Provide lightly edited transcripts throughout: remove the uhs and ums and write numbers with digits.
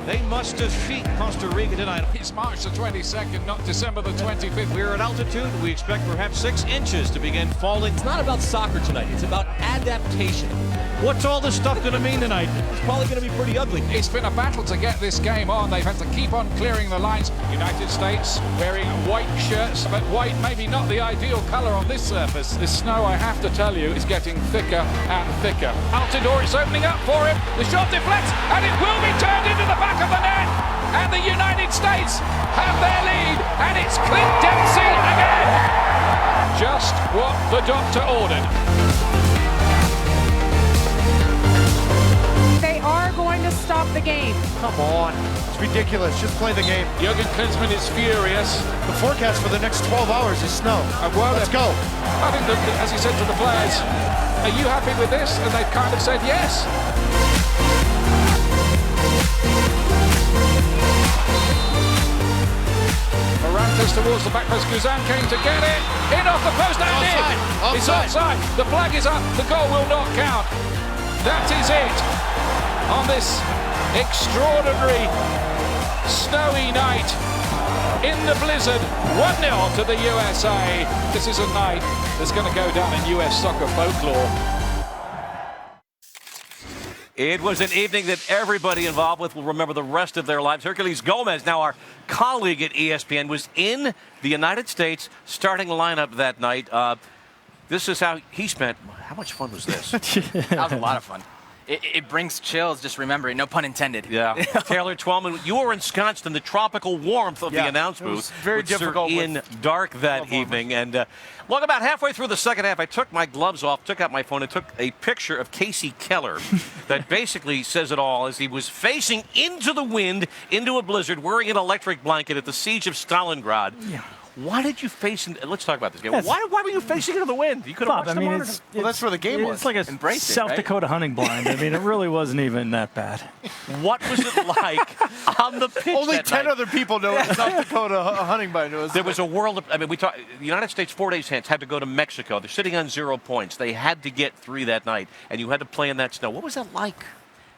They must defeat Costa Rica tonight. It's March the 22nd, not December the 25th. We're at altitude. We expect perhaps 6 inches to begin falling. It's not about soccer tonight. It's about adaptation. What's all this stuff going to mean tonight? It's probably going to be pretty ugly. It's been a battle to get this game on. They've had to keep on clearing the lines. United States wearing white shirts, but white maybe not the ideal colour on this surface. The snow, I have to tell you, is getting thicker and thicker. Altidore is opening up for him. The shot deflects, and it will be turned into the back of the net. And the United States have their lead, and it's Clint Dempsey again. Just what the doctor ordered. They are going to stop the game. Come on. It's ridiculous. Just play the game. Jürgen Klinsmann is furious. The forecast for the next 12 hours is snow. Well, let's go. I think that, as he said to the players, are you happy with this? And they've kind of said yes. Morantes towards the back post. Guzan came to get it. In off the post and in. It's offside. The flag is up. The goal will not count. That is it on this extraordinary snowy night in the blizzard. 1-0 to the USA. This is a night that's going to go down in US soccer folklore. It was an evening that everybody involved with will remember the rest of their lives. Herculez Gomez, now our colleague at ESPN, was in the United States starting lineup that night. This is how he spent. How much fun was this? That was a lot of fun. It brings chills, just remember it, no pun intended. Yeah. Taylor Twellman, you were ensconced in the tropical warmth of the announce booth. Very difficult. In dark that evening. And look, about halfway through the second half, I took my gloves off, took out my phone, and took a picture of Casey Keller that basically says it all, as he was facing into the wind, into a blizzard, wearing an electric blanket at the siege of Stalingrad. Yeah. Why did you face? Let's talk about this game. Why were you facing into the wind? You could have watched the monitor. Well, that's where the game was. It's like a South Dakota hunting blind. I mean, it really wasn't even that bad. What was it like on the pitch? Only that 10 night? other people know what South Dakota hunting blind was. There was a world of. I mean, the United States 4 days hence had to go to Mexico. They're sitting on 0 points. They had to get 3 that night, and you had to play in that snow. What was that like?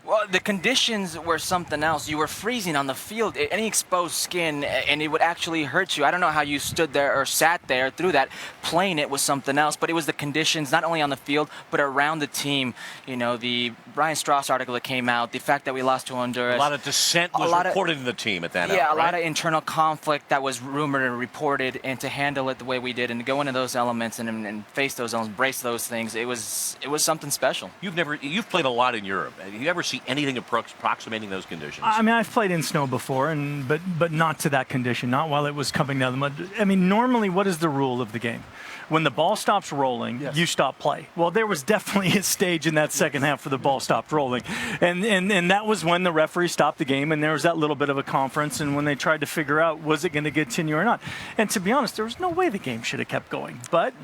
Well, the conditions were something else. You were freezing on the field, any exposed skin, and it would actually hurt you. I don't know how you stood there or sat there through that. Playing it was something else, but it was the conditions, not only on the field, but around the team. You know, the Brian Strauss article that came out, the fact that we lost to Honduras. A lot of dissent was reported in the team at that hour, a right? lot of internal conflict that was rumored and reported, and to handle it the way we did and to go into those elements and face those elements, embrace those things, it was something special. You've played a lot in Europe. Have you ever see anything approximating those conditions? I mean, I've played in snow before, but not to that condition, not while it was coming down the mud. I mean, normally, what is the rule of the game? When the ball stops rolling, you stop play. Well, there was definitely a stage in that second half where the ball stopped rolling. And that was when the referee stopped the game, and there was that little bit of a conference, and when they tried to figure out, was it going to continue or not? And to be honest, there was no way the game should have kept going. But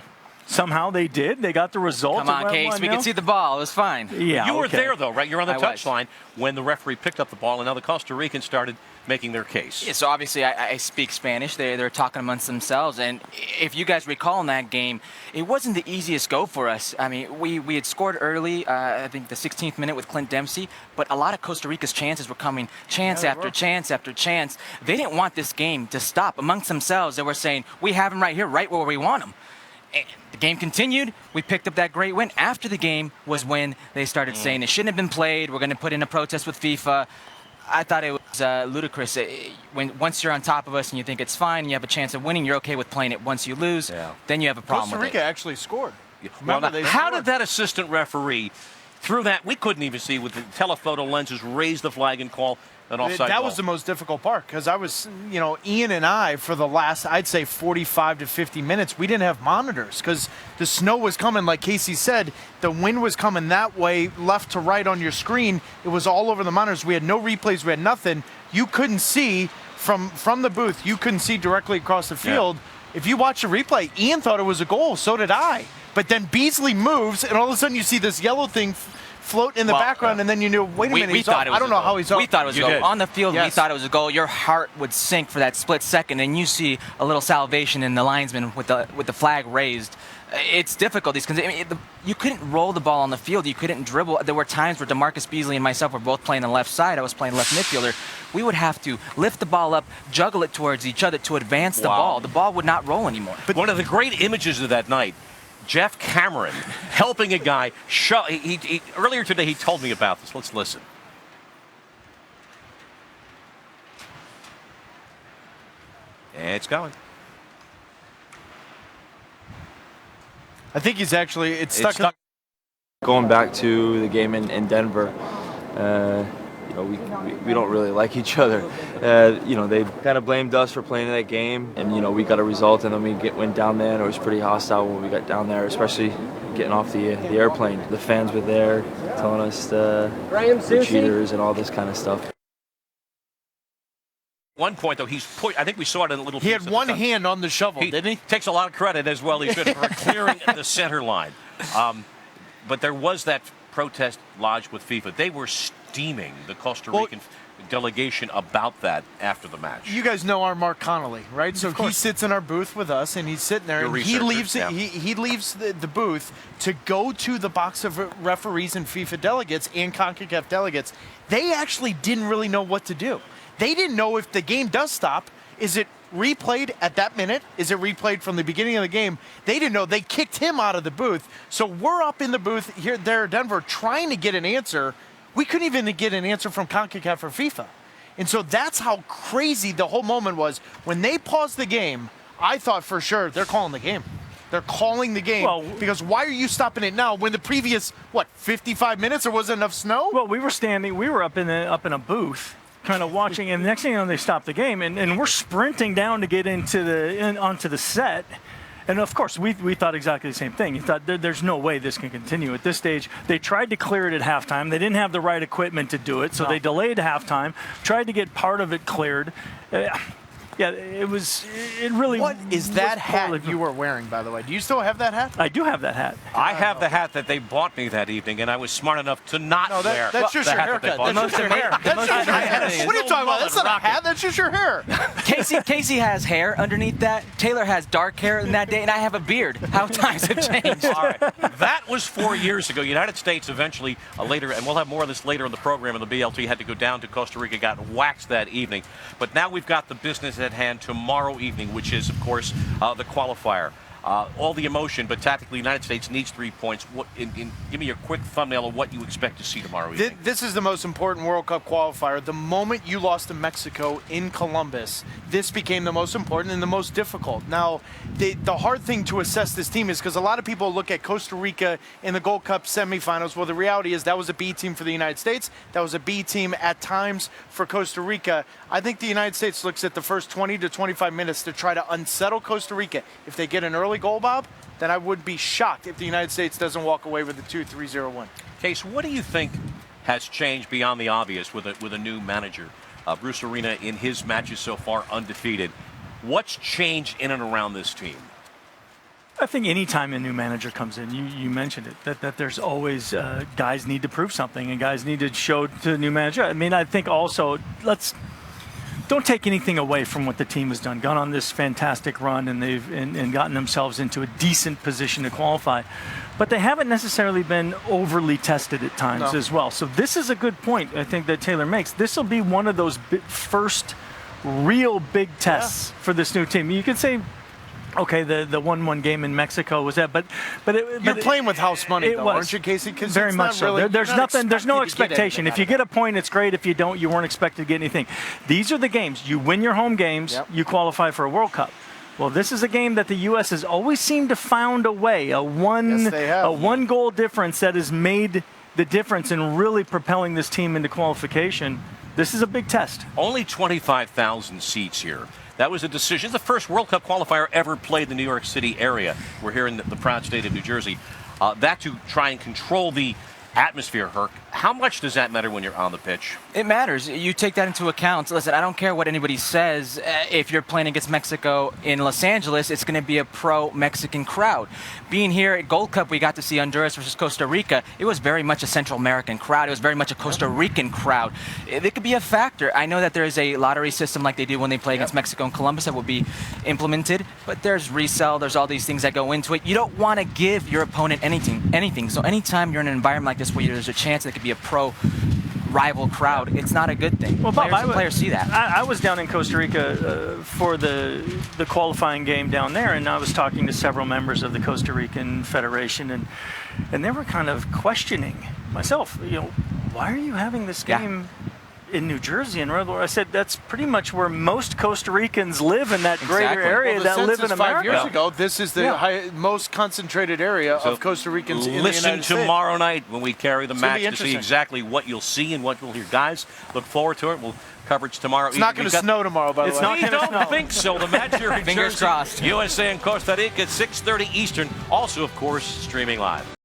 somehow they did. They got the result. Come on, Case. We could see the ball. It was fine. Yeah, you were there, though, right? You're on the touchline when the referee picked up the ball, and now the Costa Ricans started making their case. Yeah, so obviously I speak Spanish. They're talking amongst themselves. And if you guys recall in that game, it wasn't the easiest go for us. I mean, we had scored early, I think the 16th minute with Clint Dempsey, but a lot of Costa Rica's chances were coming chance after chance after chance. They didn't want this game to stop. Amongst themselves, they were saying, we have them right here, right where we want them. And the game continued. We picked up that great win. After the game was when they started saying it shouldn't have been played. We're going to put in a protest with FIFA. I thought it was ludicrous. Once you're on top of us and you think it's fine, and you have a chance of winning, you're okay with playing it. Once you lose, then you have a problem with it. Costa Rica actually scored. Well, how did that assistant referee, through that, we couldn't even see with the telephoto lenses, raise the flag and call an offside That ball? was the most difficult part, because I was, Ian and I, for the last, I'd say 45 to 50 minutes, we didn't have monitors because the snow was coming, like Casey said. The wind was coming that way, left to right on your screen. It was all over the monitors. We had no replays. We had nothing. You couldn't see from the booth. You couldn't see directly across the field. Yeah. If you watch the replay, Ian thought it was a goal. So did I. But then Beasley moves, and all of a sudden you see this yellow thing float in the background, and then you knew, wait a minute, we thought it was I don't know how he's off. We thought it was a goal. On the field, we thought it was a goal. Your heart would sink for that split second, and you see a little salvation in the linesman with the flag raised. It's difficult. You couldn't roll the ball on the field. You couldn't dribble. There were times where DeMarcus Beasley and myself were both playing the left side. I was playing left midfielder. we would have to lift the ball up, juggle it towards each other to advance the ball. The ball would not roll anymore. But one of the great images of that night, Jeff Cameron helping a guy. Earlier today, he told me about this. Let's listen. It's going. I think he's actually, it's stuck. Going back to the game in Denver, you know, we don't really like each other. You know, they kind of blamed us for playing that game, and you know, we got a result, and then we went down there, and it was pretty hostile when we got down there, especially getting off the airplane. The fans were there telling us we're cheaters and all this kind of stuff. One point, though, I think we saw it in a little. He had one hand on the shovel, didn't he? Takes a lot of credit as well. He should for clearing the center line. But there was that protest lodged with FIFA. They were steaming the Costa Rican delegation about that after the match. You guys know our Mark Connolly, right? So he sits in our booth with us, and he's sitting there, and he leaves the booth to go to the box of referees and FIFA delegates and CONCACAF delegates. They actually didn't really know what to do. They didn't know if the game does stop. Is it replayed at that minute? Is it replayed from the beginning of the game? They didn't know. They kicked him out of the booth. So we're up in the booth there in Denver trying to get an answer. We couldn't even get an answer from CONCACAF or FIFA. And so that's how crazy the whole moment was. When they paused the game, I thought for sure they're calling the game. They're calling the game because why are you stopping it now when the previous, 55 minutes, or was it enough snow? Well, we were up in a booth, kind of watching, and the next thing you know, they stop the game, and we're sprinting down to get onto the set. And of course, we thought exactly the same thing. You thought there's no way this can continue at this stage. They tried to clear it at halftime. They didn't have the right equipment to do it, so they delayed halftime. Tried to get part of it cleared. Yeah, it really. What is that hat you were wearing, by the way? Do you still have that hat? I do have that hat. I have the hat that they bought me that evening, and I was smart enough to not wear. That's just your haircut. That's just your hair. What are you talking about? That's not a hat. That's just your hair. Casey has hair underneath that. Taylor has dark hair in that day, and I have a beard. How times have changed. All right. That was 4 years ago. United States eventually, later, and we'll have more of this later in the program, and the BLT had to go down to Costa Rica, got waxed that evening. But now we've got the business at hand tomorrow evening, which is, of course, the qualifier. All the emotion, but tactically, the United States needs 3 points. Give me a quick thumbnail of what you expect to see tomorrow evening. This is the most important World Cup qualifier. The moment you lost to Mexico in Columbus, this became the most important and the most difficult. Now, the hard thing to assess this team is because a lot of people look at Costa Rica in the Gold Cup semifinals. Well, the reality is that was a B team for the United States. That was a B team at times for Costa Rica. I think the United States looks at the first 20 to 25 minutes to try to unsettle Costa Rica. If they get an early goal, Bob, then I would be shocked if the United States doesn't walk away with a 2-3-0 win. Case, what do you think has changed beyond the obvious with a new manager? Bruce Arena, in his matches so far, undefeated. What's changed in and around this team? I think any time a new manager comes in, you mentioned it, that there's always guys need to prove something and guys need to show to the new manager. I mean, I think also don't take anything away from what the team has done. Gone on this fantastic run, and they've gotten themselves into a decent position to qualify. But they haven't necessarily been overly tested at times as well. So this is a good point, I think, that Taylor makes. This will be one of those first real big tests for this new team. You could say, okay, the 1-1 game in Mexico was that, but you're playing with house money, though, aren't you, Casey? Very much so. Really, there's no expectation. If you get a point, it's great. If you don't, you weren't expected to get anything. These are the games. You win your home games, you qualify for a World Cup. Well, this is a game that the U.S. has always seemed to found a way, a one goal difference that has made the difference in really propelling this team into qualification. This is a big test. Only 25,000 seats here. That was a decision. It's the first World Cup qualifier ever played in the New York City area. We're here in the proud state of New Jersey. That to try and control the atmosphere, Herc. How much does that matter when you're on the pitch? It matters. You take that into account. Listen, I don't care what anybody says. If you're playing against Mexico in Los Angeles, it's going to be a pro-Mexican crowd. Being here at Gold Cup, we got to see Honduras versus Costa Rica. It was very much a Central American crowd. It was very much a Costa Rican crowd. It could be a factor. I know that there is a lottery system like they do when they play against Mexico and Columbus that will be implemented, but there's resell, there's all these things that go into it. You don't want to give your opponent anything. So anytime you're in an environment like this where there's a chance that it could be a pro rival crowd, it's not a good thing. Well, Bob, players see that. I was down in Costa Rica for the qualifying game down there, and I was talking to several members of the Costa Rican Federation, and they were kind of questioning myself. Why are you having this game in New Jersey? And I said that's pretty much where most Costa Ricans live, in that greater area that live in America. 5 years ago, this is the most concentrated area of Costa Ricans in the United States. Listen tomorrow night when we carry the match to see interesting. exactly what you'll see and what you'll hear. Guys, look forward to it. We'll coverage tomorrow. It's not going to snow tomorrow, by the way. It's not We going to snow. don't think so. The match here in Fingers Jersey, crossed. USA and Costa Rica at 6:30 Eastern. Also, of course, streaming live.